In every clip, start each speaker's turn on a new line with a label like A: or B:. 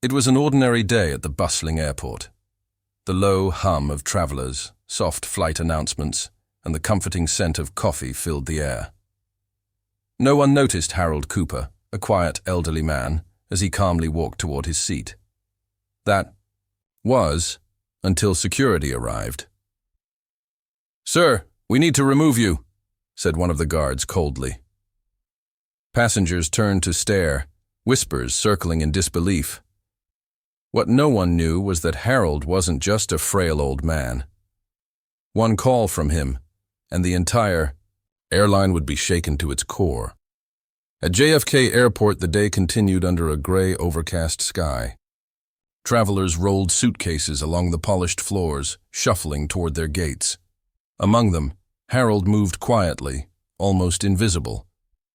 A: It was an ordinary day at the bustling airport. The low hum of travelers, soft flight announcements, and the comforting scent of coffee filled the air. No one noticed Harold Cooper, a quiet elderly man, as he calmly walked toward his seat. That was until security arrived. "Sir, we need to remove you," said one of the guards coldly. Passengers turned to stare, whispers circling in disbelief. What no one knew was that Harold wasn't just a frail old man. One call from him, and the entire airline would be shaken to its core. At JFK Airport, the day continued under a gray, overcast sky. Travelers rolled suitcases along the polished floors, shuffling toward their gates. Among them, Harold moved quietly, almost invisible,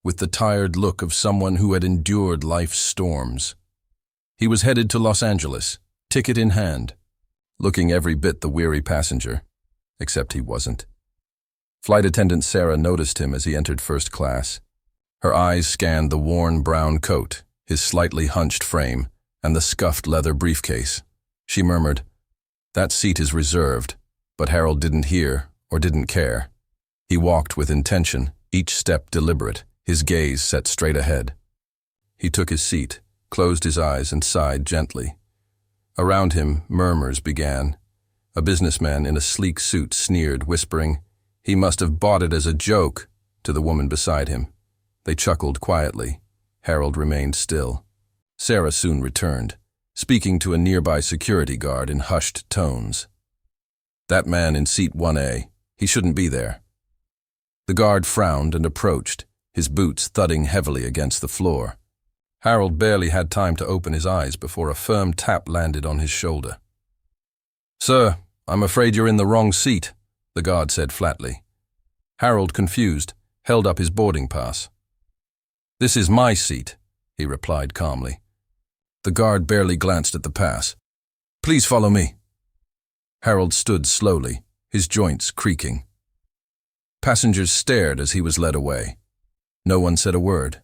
A: with the tired look of someone who had endured life's storms. He was headed to Los Angeles, ticket in hand, looking every bit the weary passenger, except he wasn't. Flight attendant Sarah noticed him as he entered first class. Her eyes scanned the worn brown coat, his slightly hunched frame, and the scuffed leather briefcase. She murmured, "That seat is reserved," but Harold didn't hear or didn't care. He walked with intention, each step deliberate, his gaze set straight ahead. He took his seat, closed his eyes, and sighed gently. Around him, murmurs began. A businessman in a sleek suit sneered, whispering, "He must have bought it as a joke," to the woman beside him. They chuckled quietly. Harold remained still. Sarah soon returned, speaking to a nearby security guard in hushed tones. "That man in seat 1A, he shouldn't be there." The guard frowned and approached, his boots thudding heavily against the floor. Harold barely had time to open his eyes before a firm tap landed on his shoulder. "Sir, I'm afraid you're in the wrong seat," the guard said flatly. Harold, confused, held up his boarding pass. "This is my seat," he replied calmly. The guard barely glanced at the pass. "Please follow me." Harold stood slowly, his joints creaking. Passengers stared as he was led away. No one said a word.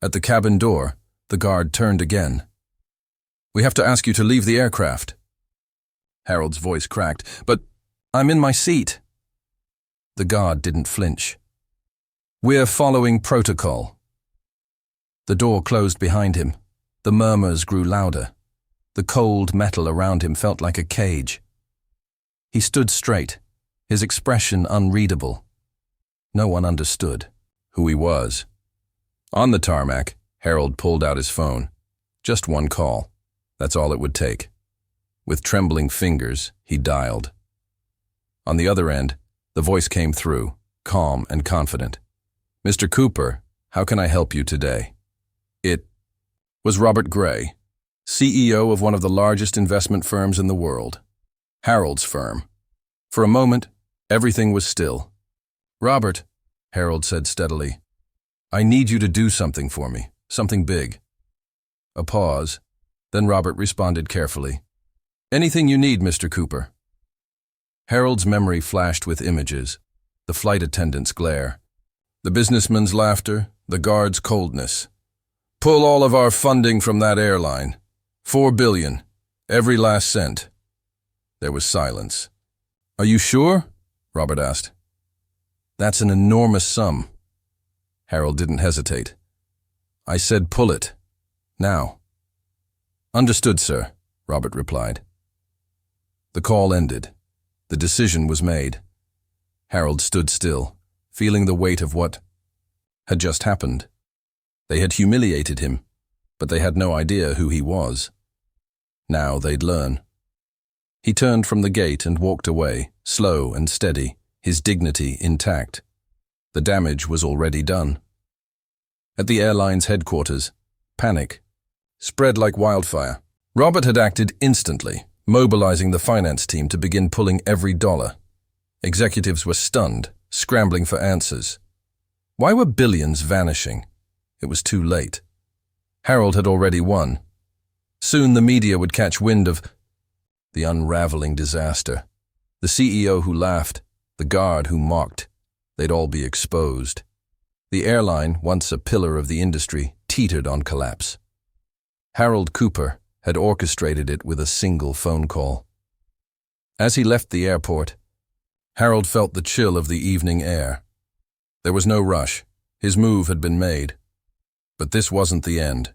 A: At the cabin door, the guard turned again. "We have to ask you to leave the aircraft." Harold's voice cracked. "But I'm in my seat." The guard didn't flinch. "We're following protocol." The door closed behind him. The murmurs grew louder. The cold metal around him felt like a cage. He stood straight, his expression unreadable. No one understood who he was. On the tarmac, Harold pulled out his phone. Just one call. That's all it would take. With trembling fingers, he dialed. On the other end, the voice came through, calm and confident. "Mr. Cooper, how can I help you today?" It was Robert Gray, CEO of one of the largest investment firms in the world, Harold's firm. For a moment, everything was still. "Robert," Harold said steadily, "I need you to do something for me, something big." A pause, then Robert responded carefully, "Anything you need, Mr. Cooper." Harold's memory flashed with images, the flight attendant's glare, the businessman's laughter, the guard's coldness. "Pull all of our funding from that airline. $4 billion, every last cent." There was silence. "Are you sure?" Robert asked. "That's an enormous sum." Harold didn't hesitate. "I said pull it. Now." "Understood, sir," Robert replied. The call ended. The decision was made. Harold stood still, feeling the weight of what had just happened. They had humiliated him, but they had no idea who he was. Now they'd learn. He turned from the gate and walked away, slow and steady, his dignity intact. The damage was already done. At the airline's headquarters, panic spread like wildfire. Robert had acted instantly, mobilizing the finance team to begin pulling every dollar. Executives were stunned, scrambling for answers. Why were billions vanishing? It was too late. Harold had already won. Soon the media would catch wind of the unraveling disaster. The CEO who laughed, the guard who mocked, they'd all be exposed. The airline, once a pillar of the industry, teetered on collapse. Harold Cooper had orchestrated it with a single phone call. As he left the airport, Harold felt the chill of the evening air. There was no rush. His move had been made. But this wasn't the end.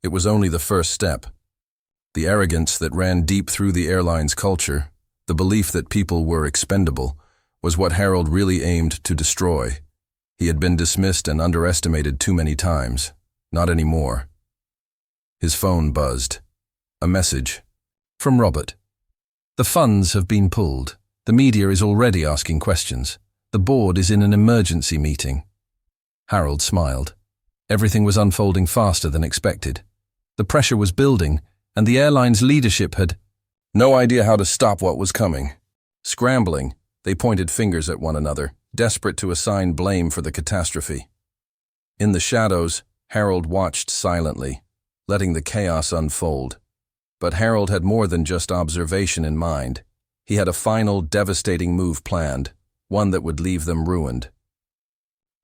A: It was only the first step. The arrogance that ran deep through the airline's culture, the belief that people were expendable, was what Harold really aimed to destroy. He had been dismissed and underestimated too many times. Not anymore. His phone buzzed. A message. From Robert. The funds have been pulled. The media is already asking questions. The board is in an emergency meeting. Harold smiled. Everything was unfolding faster than expected. The pressure was building, and the airline's leadership had no idea how to stop what was coming. Scrambling, they pointed fingers at one another, desperate to assign blame for the catastrophe. In the shadows, Harold watched silently, letting the chaos unfold. But Harold had more than just observation in mind. He had a final, devastating move planned, one that would leave them ruined.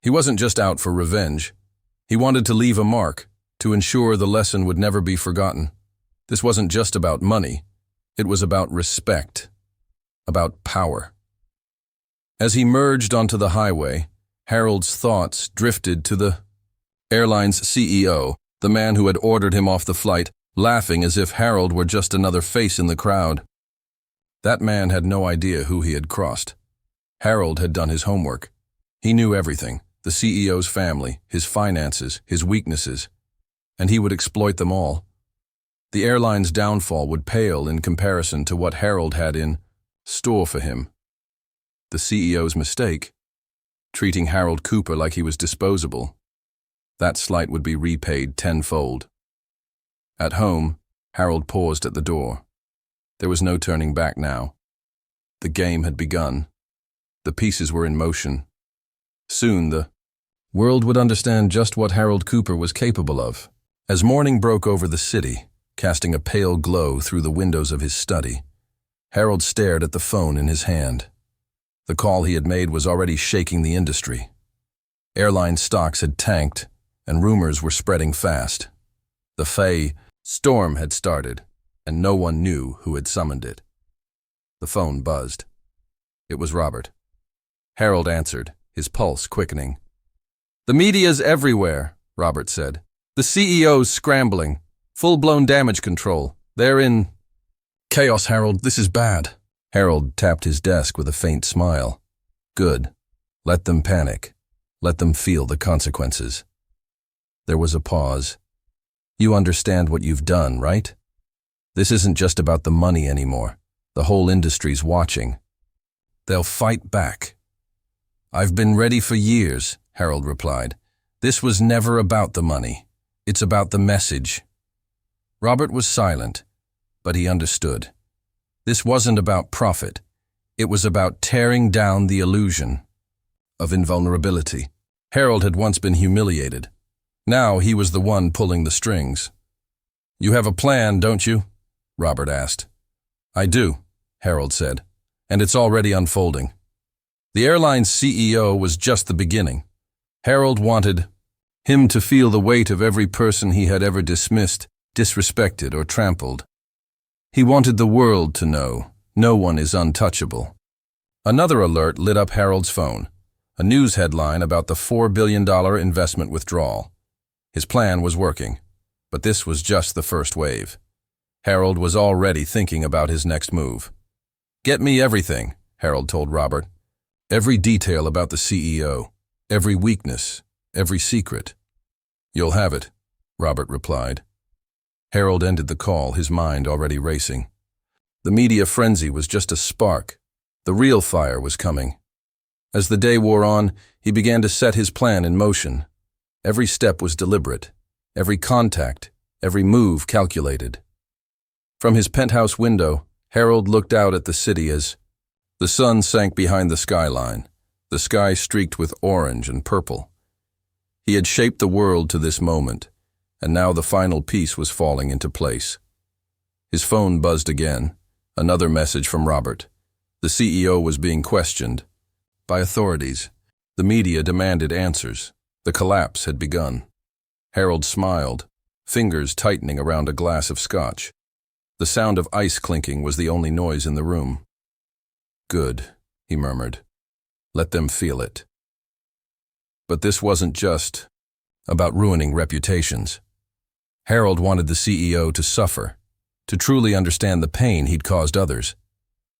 A: He wasn't just out for revenge. He wanted to leave a mark, to ensure the lesson would never be forgotten. This wasn't just about money. It was about respect, about power. As he merged onto the highway, Harold's thoughts drifted to the airline's CEO, the man who had ordered him off the flight, laughing as if Harold were just another face in the crowd. That man had no idea who he had crossed. Harold had done his homework. He knew everything, the CEO's family, his finances, his weaknesses, and he would exploit them all. The airline's downfall would pale in comparison to what Harold had in store for him. The CEO's mistake, treating Harold Cooper like he was disposable, that slight would be repaid tenfold. At home, Harold paused at the door. There was no turning back now. The game had begun. The pieces were in motion. Soon the world would understand just what Harold Cooper was capable of. As morning broke over the city, casting a pale glow through the windows of his study, Harold stared at the phone in his hand. The call he had made was already shaking the industry. Airline stocks had tanked, and rumors were spreading fast. The storm had started, and no one knew who had summoned it. The phone buzzed. It was Robert. Harold answered, his pulse quickening. "The media's everywhere," Robert said. "The CEO's scrambling. Full-blown damage control. They're in chaos, Harold. This is bad." Harold tapped his desk with a faint smile. "Good. Let them panic. Let them feel the consequences." There was a pause. "You understand what you've done, right? This isn't just about the money anymore. The whole industry's watching. They'll fight back." "I've been ready for years," Harold replied. "This was never about the money. It's about the message." Robert was silent, but he understood. This wasn't about profit. It was about tearing down the illusion of invulnerability. Harold had once been humiliated. Now he was the one pulling the strings. "You have a plan, don't you?" Robert asked. "I do," Harold said, "and it's already unfolding." The airline's CEO was just the beginning. Harold wanted him to feel the weight of every person he had ever dismissed, disrespected, or trampled. He wanted the world to know no one is untouchable. Another alert lit up Harold's phone, a news headline about the $4 billion investment withdrawal. His plan was working, but this was just the first wave. Harold was already thinking about his next move. "Get me everything," Harold told Robert. "Every detail about the CEO, every weakness, every secret." "You'll have it," Robert replied. Harold ended the call, his mind already racing. The media frenzy was just a spark. The real fire was coming. As the day wore on, he began to set his plan in motion. Every step was deliberate, every contact, every move calculated. From his penthouse window, Harold looked out at the city as the sun sank behind the skyline, the sky streaked with orange and purple. He had shaped the world to this moment, and now the final piece was falling into place. His phone buzzed again, another message from Robert. The CEO was being questioned by authorities. The media demanded answers. The collapse had begun. Harold smiled, fingers tightening around a glass of scotch. The sound of ice clinking was the only noise in the room. "Good," he murmured. "Let them feel it." But this wasn't just about ruining reputations. Harold wanted the CEO to suffer, to truly understand the pain he'd caused others.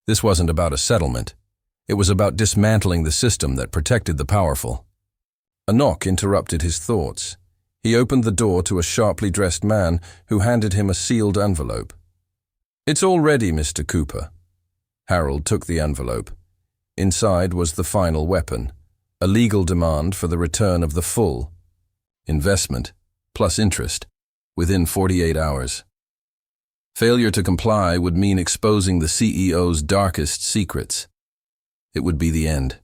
A: This wasn't about a settlement. It was about dismantling the system that protected the powerful. A knock interrupted his thoughts. He opened the door to a sharply dressed man who handed him a sealed envelope. "It's all ready, Mr. Cooper." Harold took the envelope. Inside was the final weapon, a legal demand for the return of the full investment, plus interest, within 48 hours. Failure to comply would mean exposing the CEO's darkest secrets. It would be the end.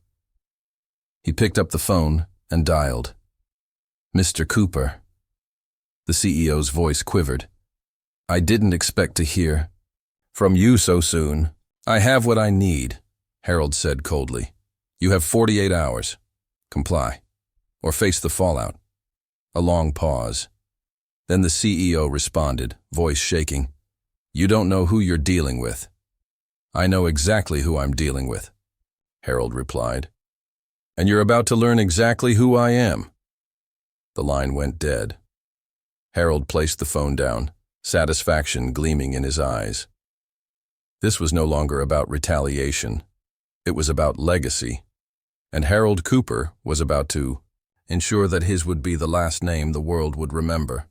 A: He picked up the phone and dialed. "Mr. Cooper." The CEO's voice quivered. "I didn't expect to hear from you so soon." "I have what I need," Harold said coldly. "You have 48 hours. Comply, or face the fallout." A long pause. Then the CEO responded, voice shaking. "You don't know who you're dealing with." "I know exactly who I'm dealing with," Harold replied. "And you're about to learn exactly who I am." The line went dead. Harold placed the phone down, satisfaction gleaming in his eyes. This was no longer about retaliation. It was about legacy. And Harold Cooper was about to ensure that his would be the last name the world would remember.